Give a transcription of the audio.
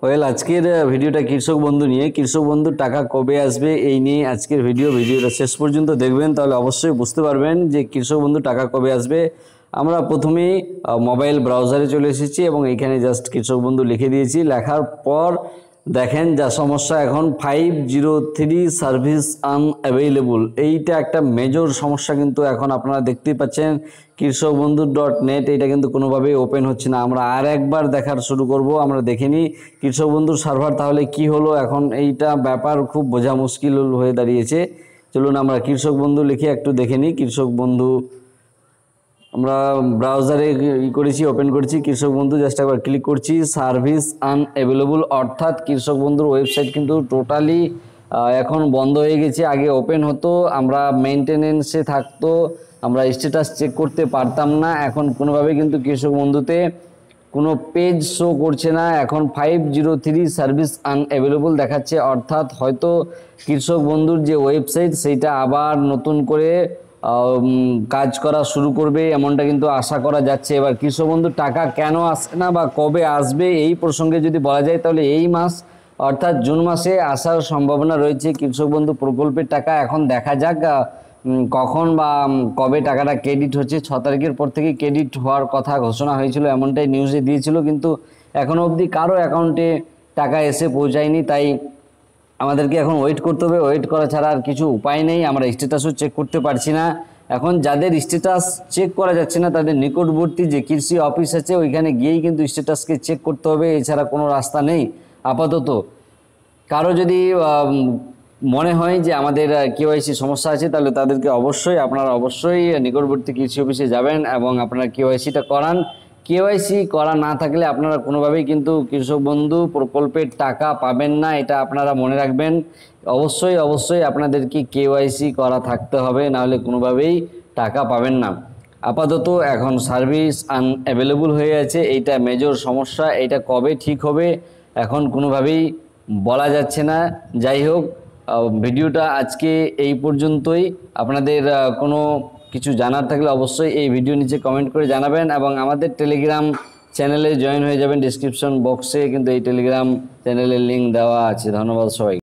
আজকের ভিডিওটা কৃষক বন্ধু নিয়ে। কৃষক বন্ধুর টাকা কবে আসবে এই নিয়ে আজকের ভিডিওটা শেষ পর্যন্ত দেখবেন, তাহলে অবশ্যই বুঝতে পারবেন যে কৃষক বন্ধু টাকা কবে আসবে। আমরা প্রথমেই মোবাইল ব্রাউজারে চলে এসেছি এবং এখানে জাস্ট কৃষক বন্ধু লিখে দিয়েছি। লেখার পর দেখেন যা সমস্যা, এখন 503 সার্ভিস আনঅ্যাভেলেবল, এইটা একটা মেজর সমস্যা। কিন্তু এখন আপনারা দেখতেই পাচ্ছেন কৃষক বন্ধু .net এটা কিন্তু কোনোভাবেই ওপেন হচ্ছে না। আমরা আর একবার দেখার শুরু করব। আমরা দেখিনি কৃষক বন্ধুর সার্ভার তাহলে কি হলো, এখন এইটা ব্যাপার খুব বোঝা মুশকিল হয়ে দাঁড়িয়েছে। চলুন আমরা কৃষক বন্ধু লিখে একটু দেখে নিই। কৃষক বন্ধু আমরা ব্রাউজারে করেছি, ওপেন করছি কৃষক বন্ধু, জাস্ট একবার ক্লিক করছি। সার্ভিস আনঅ্যাভেলেবল অর্থাৎ কৃষক বন্ধুর ওয়েবসাইট কিন্তু টোটালি এখন বন্ধ হয়ে গেছে। আগে ওপেন হতো, আমরা মেনটেনেন্সে থাকতো, আমরা স্ট্যাটাস চেক করতে পারতাম না। এখন কোনোভাবে কিন্তু কৃষক বন্ধুতে কোনো পেজ শো করছে না। এখন 503 সার্ভিস আনঅ্যাভেলেবল দেখাচ্ছে, অর্থাৎ হয়তো কৃষক বন্ধুর যে ওয়েবসাইট সেইটা আবার নতুন করে কাজ করা শুরু করবে, এমনটা কিন্তু আশা করা যাচ্ছে। এবার কৃষক বন্ধুর টাকা কেন আসে না বা কবে আসবে এই প্রসঙ্গে যদি বলা যায়, তাহলে এই মাস অর্থাৎ জুন মাসে আসার সম্ভাবনা রয়েছে কৃষক বন্ধু প্রকল্পের টাকা। এখন দেখা যাক কখন বা কবে টাকাটা ক্রেডিট হচ্ছে। 6 তারিখের পর থেকে ক্রেডিট হওয়ার কথা ঘোষণা হয়েছিল, এমনটাই নিউজে দিয়েছিল, কিন্তু এখনও অবধি কারো অ্যাকাউন্টে টাকা এসে পৌঁছায়নি। তাই আমাদেরকে এখন ওয়েট করতে হবে, ওয়েট করা ছাড়া আর কিছু উপায় নেই। আমরা স্ট্যাটাসও চেক করতে পারছি না। এখন যাদের স্ট্যাটাস চেক করা যাচ্ছে না তাদের নিকটবর্তী যে কৃষি অফিস আছে ওইখানে গিয়েই কিন্তু স্ট্যাটাসকে চেক করতে হবে, এছাড়া কোনো রাস্তা নেই আপাতত। কারো যদি মনে হয় যে আমাদের কেওয়াইসি সমস্যা আছে, তাহলে তাদেরকে আপনারা অবশ্যই নিকটবর্তী কৃষি অফিসে যাবেন এবং আপনারা কেওয়াইসিটা করান। কেওয়াইসি করা না থাকলে আপনারা কোনোভাবেই কিন্তু কৃষক বন্ধু প্রকল্পের টাকা পাবেন না, এটা আপনারা মনে রাখবেন। অবশ্যই আপনাদেরকে কেওয়াইসি করা থাকতে হবে, নাহলে কোনোভাবেই টাকা পাবেন না। আপাতত এখন সার্ভিস আনঅ্যাভেলেবল হয়ে আছে, এইটা মেজর সমস্যা। এটা কবে ঠিক হবে এখন কোনোভাবেই বলা যাচ্ছে না। যাই হোক, ভিডিওটা আজকে এই পর্যন্তই। আপনাদের কোনো কিছু জানার থাকলে অবশ্যই এই ভিডিও নিচে কমেন্ট করে জানাবেন এবং আমাদের টেলিগ্রাম চ্যানেলে জয়েন হয়ে যাবেন। ডিসক্রিপশন বক্সে কিন্তু এই টেলিগ্রাম চ্যানেলের লিঙ্ক দেওয়া আছে। ধন্যবাদ সবাই।